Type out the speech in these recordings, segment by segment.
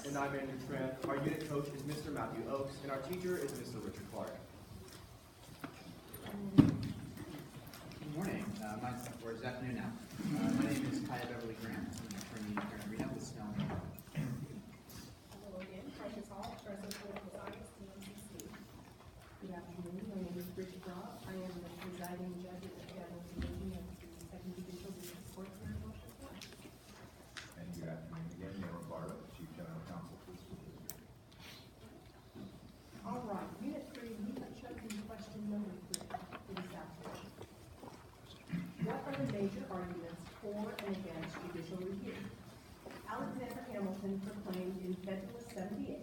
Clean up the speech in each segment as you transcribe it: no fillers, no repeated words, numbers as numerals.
And I'm Andrew Tran. Our unit coach is Mr. Matthew Oakes, and our teacher is Mr. Richard Clark. Good morning, or it's afternoon now. My name is Kaya Beverly Grant. I'm an attorney here in Reno with Snell. Hello again, Precious Hall, President of Political Science, TMCC. Good afternoon, my name is Bridget Robb. I am the presiding judge at the Federal Division of the Second Judicial District Court here in Washington. And good afternoon again, Mayor Barlow, Chief General Counsel for the school district. All right, Unit 3, we have chosen question number 3 for this afternoon. What are the major arguments for and against judicial review? Alexander Hamilton proclaimed in Federalist 78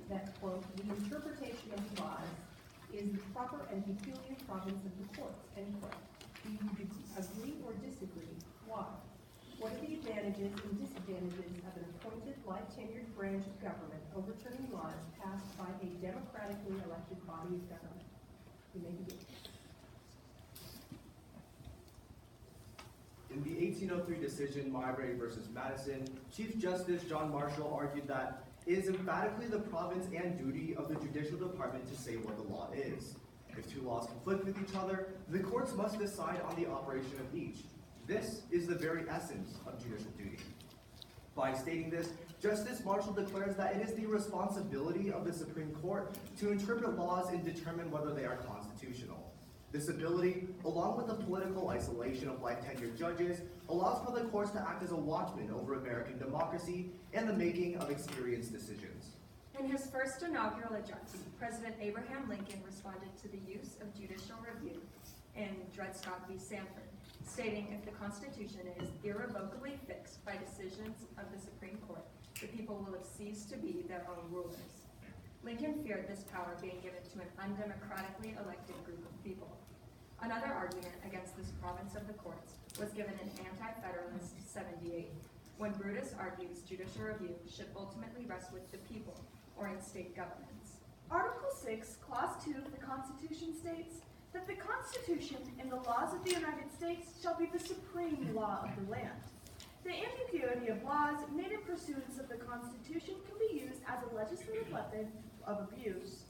that, quote, the interpretation of laws is the proper and peculiar province of the courts, end quote. Do you agree or disagree? Why? What are the advantages and disadvantages of an appointed, life-tenured branch of government overturning laws passed by a democratically elected body of government? You may begin. In the 1803 decision, Marbury versus Madison, Chief Justice John Marshall argued that it is emphatically the province and duty of the judicial department to say what the law is. If two laws conflict with each other, the courts must decide on the operation of each. This is the very essence of judicial duty. By stating this, Justice Marshall declares that it is the responsibility of the Supreme Court to interpret laws and determine whether they are constitutional. This ability, along with the political isolation of life-tenured judges, allows for the courts to act as a watchman over American democracy and the making of experienced decisions. In his first inaugural address, President Abraham Lincoln responded to the use of judicial review in Dred Scott v. Sanford, stating if the Constitution is irrevocably fixed by decisions of the Supreme Court, the people will have ceased to be their own rulers. Lincoln feared this power being given to an undemocratically elected group of people. Another argument against this province of the courts was given in Anti-Federalist 78, when Brutus argues judicial review should ultimately rest with the people or in state governments. Article 6, Clause 2 of the Constitution states that the Constitution and the laws of the United States shall be the supreme law of the land. The ambiguity of laws made in pursuance of the Constitution can be used as a legislative weapon of abuse.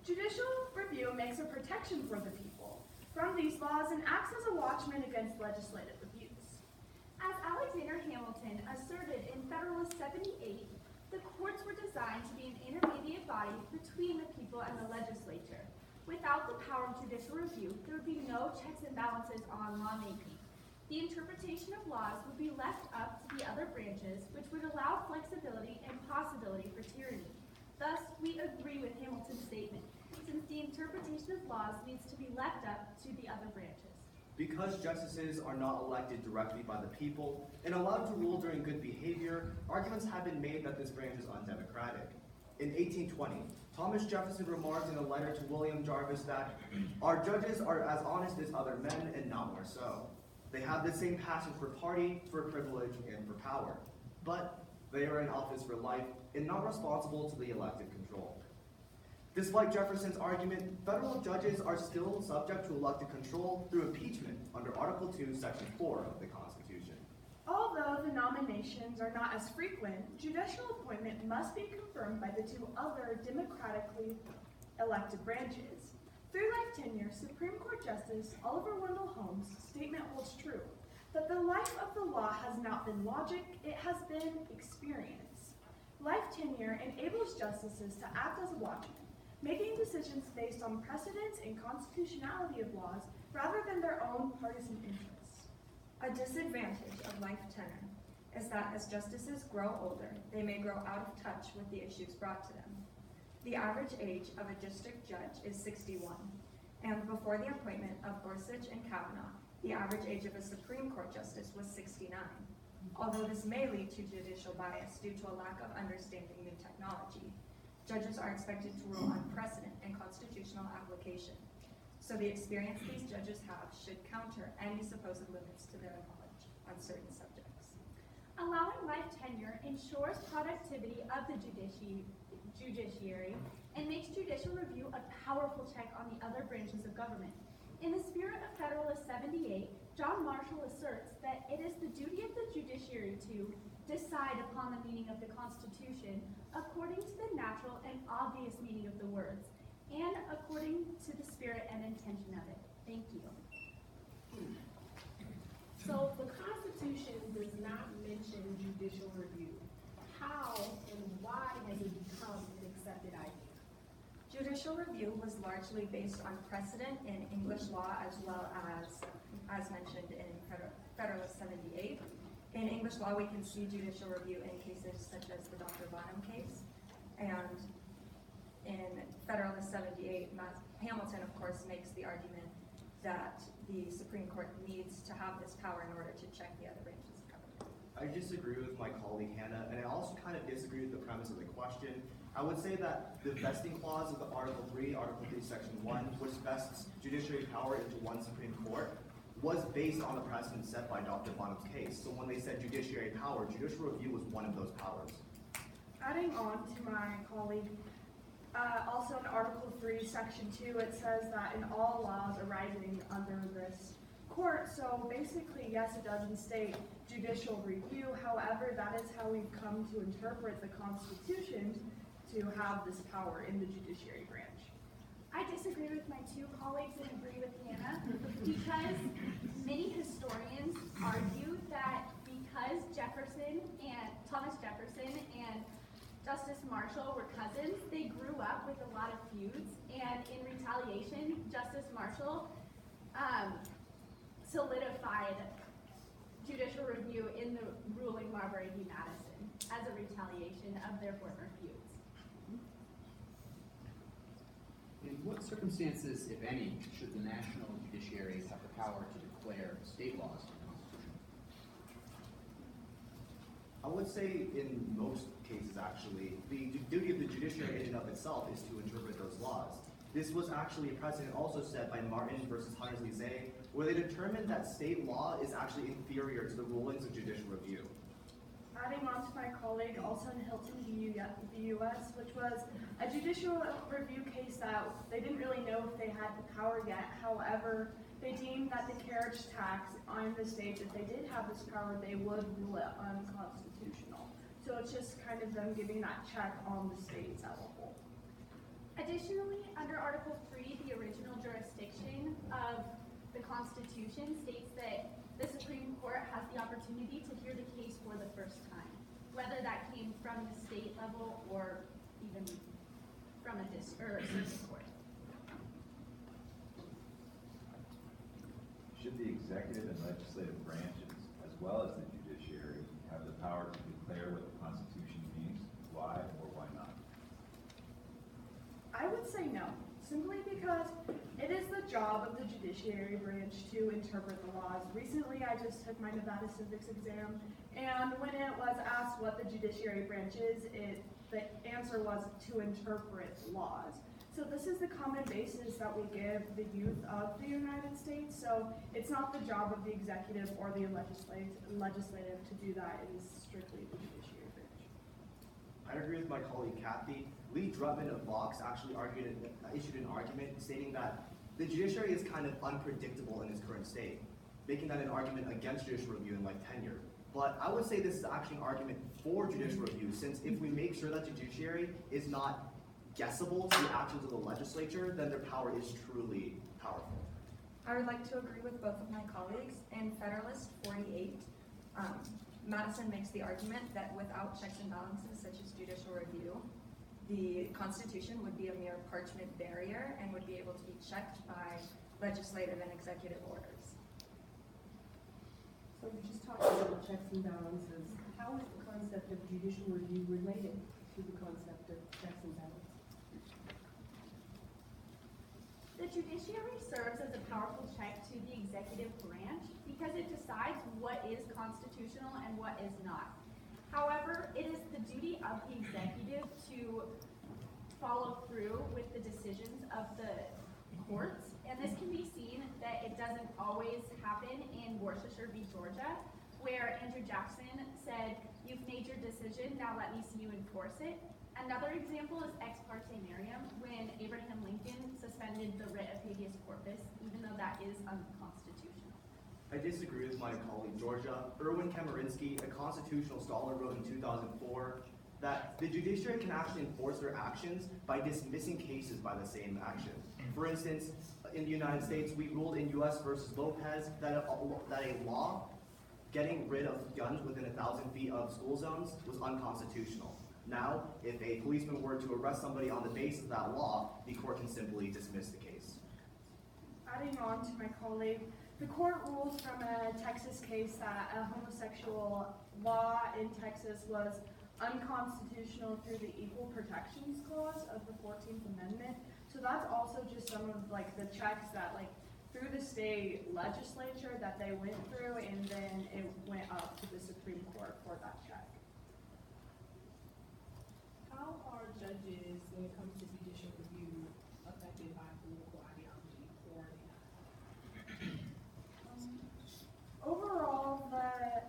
Judicial review makes a protection for the people from these laws and acts as a watchman against legislative abuse. As Alexander Hamilton asserted in Federalist 78, the courts were designed to be an intermediate body between the people and the legislature. Without the power of judicial review, there would be no checks and balances on lawmaking. The interpretation of laws would be left up to the other branches, which would allow flexibility and possibility for tyranny. Thus, we agree with Hamilton's statement, since the interpretation of laws needs to be left up to the other branches. Because justices are not elected directly by the people and allowed to rule during good behavior, arguments have been made that this branch is undemocratic. In 1820, Thomas Jefferson remarked in a letter to William Jarvis that our judges are as honest as other men and not more so. They have the same passion for party, for privilege, and for power. But they are in office for life and not responsible to the elected control. Despite Jefferson's argument, federal judges are still subject to elected control through impeachment under Article 2, Section 4 of the Constitution. Although the nominations are not as frequent, judicial appointment must be confirmed by the two other democratically elected branches. Through life tenure, Supreme Court Justice Oliver Wendell Holmes' statement holds true, that the life of the law has not been logic, it has been experience. Life tenure enables justices to act as a watchman, making decisions based on precedents and constitutionality of laws rather than their own partisan interests. A disadvantage of life tenure is that as justices grow older, they may grow out of touch with the issues brought to them. The average age of a district judge is 61, and before the appointment of Gorsuch and Kavanaugh, the average age of a Supreme Court justice was 69. Although this may lead to judicial bias due to a lack of understanding new technology, judges are expected to rule on precedent and constitutional application. So the experience these judges have should counter any supposed limits to their knowledge on certain subjects. Allowing life tenure ensures productivity of the judiciary and makes judicial review a powerful check on the other branches of government. In the spirit of Federalist 78, John Marshall asserts that it is the duty of the judiciary to decide upon the meaning of the Constitution according to the natural and obvious meaning of the words, and according to the spirit and intention of it. Thank you. So the Constitution does not mention judicial review. How and why has it become an accepted idea? Judicial review was largely based on precedent in English law as well as mentioned in Federalist 78. In English law, we can see judicial review in cases such as the Dr. Bonham case. And in Federalist 78, Hamilton, of course, makes the argument that the Supreme Court needs to have this power in order to check the other branches of government. I disagree with my colleague Hannah, and I also kind of disagree with the premise of the question. I would say that the vesting clause of the Article 3, Section 1, which vests judiciary power into one Supreme Court, was based on the precedent set by Dr. Bonham's case. So when they said judiciary power, judicial review was one of those powers. Adding on to my colleague, also in Article 3, Section 2, it says that in all laws arising under this court, so basically, yes, it doesn't state judicial review, however, that is how we've come to interpret the Constitution to have this power in the judiciary branch. I disagree with my two colleagues and agree with Hannah because many historians argue that because Thomas Jefferson and Justice Marshall were cousins, they grew up with a lot of feuds, and in retaliation, Justice Marshall solidified judicial review in the ruling Marbury v. Madison as a retaliation of their former feuds. In what circumstances, if any, should the national judiciary have the power to declare state laws unconstitutional? I would say in most cases, actually, the duty of the judiciary in and of itself is to interpret those laws. This was actually a precedent also set by Martin versus Hunter-Lizet, where they determined that state law is actually inferior to the rulings of judicial review. Adding on to my colleague, also in Hilton v. U.S., which was a judicial review case that they didn't really know if they had the power yet. However, they deemed that the carriage tax on the state, if they did have this power, they would rule it unconstitutional. So it's just kind of them giving that check on the states as a whole. Additionally, under Article 3, the original jurisdiction of the Constitution states that the Supreme Court has the opportunity to hear the case for the first time, whether that came from the state level or even from a circuit court. Should the executive and legislative branches, as well as the judiciary, have the power to declare what the Constitution means? Why or why not? I would say no, simply because it is the job of the judiciary branch to interpret the laws. Recently, I just took my Nevada civics exam, and when it was asked what the judiciary branch is, the answer was to interpret laws. So this is the common basis that we give the youth of the United States. So it's not the job of the executive or the legislative to do that. It is strictly the judiciary branch. I agree with my colleague Kathy. Lee Drutman of Vox actually issued an argument stating that the judiciary is kind of unpredictable in its current state, making that an argument against judicial review and like tenure. But I would say this is actually an argument for judicial review, since if we make sure that the judiciary is not guessable to the actions of the legislature, then their power is truly powerful. I would like to agree with both of my colleagues. In Federalist 48, Madison makes the argument that without checks and balances such as judicial review, the Constitution would be a mere parchment barrier and would be able to be checked by legislative and executive orders. So you just talked about checks and balances. How is the concept of judicial review related to the concept of checks and balances? The judiciary serves as a powerful check to the executive branch because it decides what is constitutional and what is not. However, it is the duty of the executive to follow through with the decisions of the courts, and this can be seen that it doesn't always happen in Worcestershire v. Georgia, where Andrew Jackson said, "You've made your decision, now let me see you enforce it." Another example is ex parte Meriam, when Abraham Lincoln suspended the writ of habeas corpus, even though that is unconstitutional. I disagree with my colleague Georgia. Erwin Kamarinsky, a constitutional scholar, wrote in 2004 that the judiciary can actually enforce their actions by dismissing cases by the same action. For instance, in the United States, we ruled in U.S. versus Lopez that a law getting rid of guns within 1,000 feet of school zones was unconstitutional. Now, if a policeman were to arrest somebody on the basis of that law, the court can simply dismiss the case. Adding on to my colleague, the court ruled from a Texas case that a homosexual law in Texas was unconstitutional through the Equal Protections Clause of the 14th Amendment. So that's also just some of like the checks that like through the state legislature that they went through, and then it went up to the Supreme Court for that check. How are judges, when it comes to judicial review, affected by political ideology or Overall, the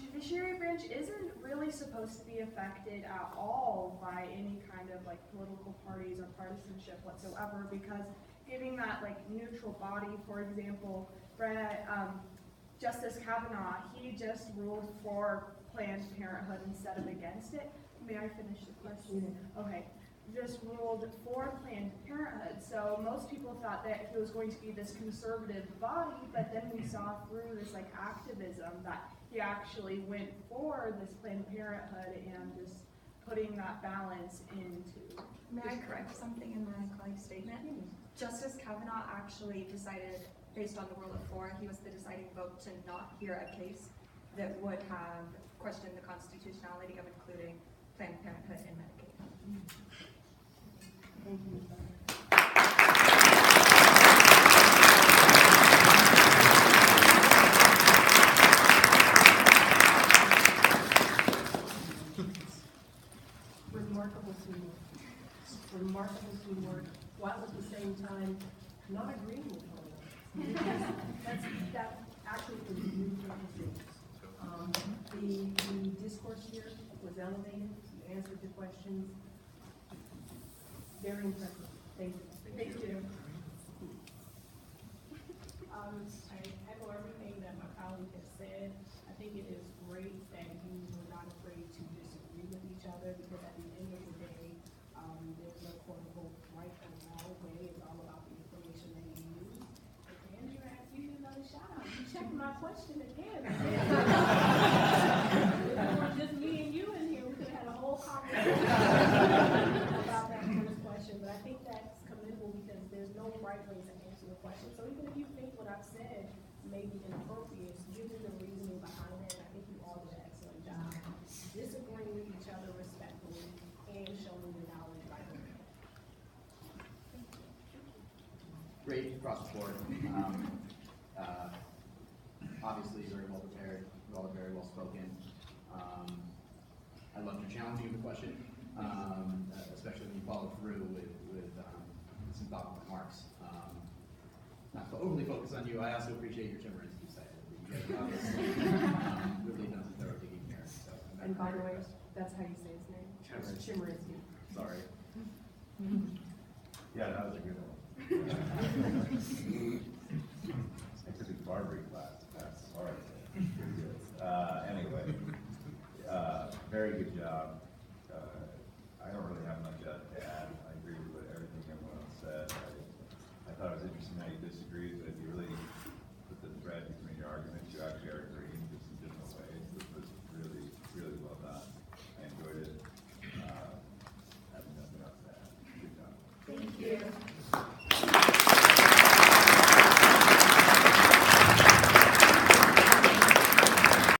judiciary branch isn't really supposed to be affected at all by any kind of like political parties or partisanship whatsoever, because giving that like neutral body, for example, Justice Kavanaugh, he just ruled for Planned Parenthood instead of against it. May I finish the question? Okay. Just ruled for Planned Parenthood. So most people thought that he was going to be this conservative body, but then we saw through this like activism that he actually went for this Planned Parenthood and just putting that balance into. May I correct something in my colleague's statement? Justice Kavanaugh actually decided, based on the rule of 4, he was the deciding vote to not hear a case that would have questioned the constitutionality of including Planned Parenthood in Medicaid. Thank you. Remarkable teamwork, while at the same time not agreeing with one another. That actually was new purposes. The discourse here was elevated, you answered the questions. Very impressive. Thank you. Thank you. I echo everything that my colleague has said. I think it is great that you were not afraid to disagree with each other, because at the end of the day, there's no quote unquote right or wrong way. It's all about the information that you use. And Andrea, I give you another shout out. You checked my question again. If it were just me and you in here, we could have had a whole conversation about that first question. But I think that's commendable, because there's no right way to answer the question. So even if you think what I've said may be inappropriate, give me the reasoning behind it. And I think you all did an excellent job disagreeing with each other respectfully and showing your knowledge right away. Great across the board. Obviously very well prepared, very well spoken. I loved your challenging of the question, especially when you followed through with some thoughtful remarks. Not to overly focus on you, I also appreciate your Chemerinsky side. You guys have obviously really done some thorough digging here. So And by the way, that's how you say his name? Chemerinsky. Sorry. Yeah, that was a good one. I took a barbering class, that's all right. Anyway, very good job. I don't really have much to add. I agree with everything everyone else said. I thought it was interesting how you disagreed, but you really put the thread between your arguments. You actually are agreeing just in different ways. This was really, really well done. I enjoyed it. I have nothing else to add. Good job. Thank you.